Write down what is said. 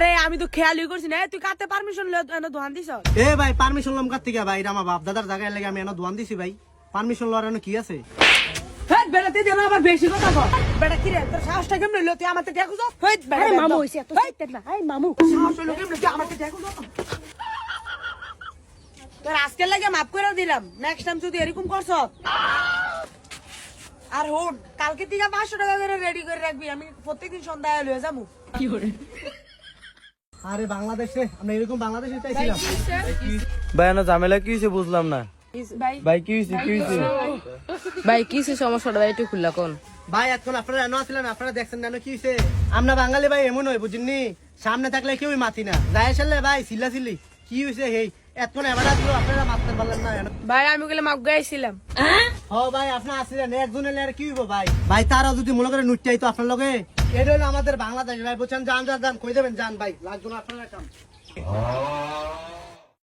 আরে আমি তো খেয়ালই করছি না, তুই কাতে পারমিশন লো এনে দোকান দিছ? এ ভাই পারমিশন লম কার থেকে ভাই? এটা আমার বাপ দাদার জায়গায় লাগে আমি এনে দোয়ান দিছি ভাই। পারমিশন লওয়ার এনে কি আছে? হেট বেড়াতে দেনা আবার বেশি কথা কর। বেটা কি রে তোর সাহসটা কেমনে হলো তুই আমাতে দেখো তো? হেট বেটা আরে মামু হইছে এত সাইতে না। এই মামু সাহস হলো কেমনে তুই আমাতে দেখো তো? তোর আজকে লাগে মাফ করে দিলাম, নেক্সট টাইম যদি এরকম করছ আর হোন কালকে থেকে 500 টাকা করে রেডি করে রাখবি, আমি প্রত্যেকদিন সন্ধ্যায় লয়ে যাবো। কি করে আরে বাংলাদেশে আমরা এরকম বাংলাদেশে চাইছিলাম। ভাই না ঝামেলা কি হয়েছে বুঝলাম না। ভাই ভাই কি হয়েছে কি হয়েছে? ভাই কিসে সমস্যাটা ভাই একটু খুললা কোন? ভাই এখন আপনারা এনে আসলেন, আপনারা দেখছেন না কি হয়েছে? আমরা বাঙালি ভাই এমন হয় বুঝিনি, সামনে থাকলে কেউই মাতি না, যাই আসলে ভাই সিল্লা সিল্লি কি হয়েছে হেই এতক্ষণ এবার আসলো আপনারা মারতে পারলেন না। ভাই আমি গেলে মাপ গাইছিলাম। ও ভাই আপনার আসলেন একজন এলে আর কি হইব ভাই? ভাই তারাও যদি মনে করে নুটটাই তো আপনার লগে, এটা হলো আমাদের বাংলাদেশ ভাই, বুঝছেন? যান যান যান কই দেবেন যান ভাই, লাগবে না আপনারা কাম।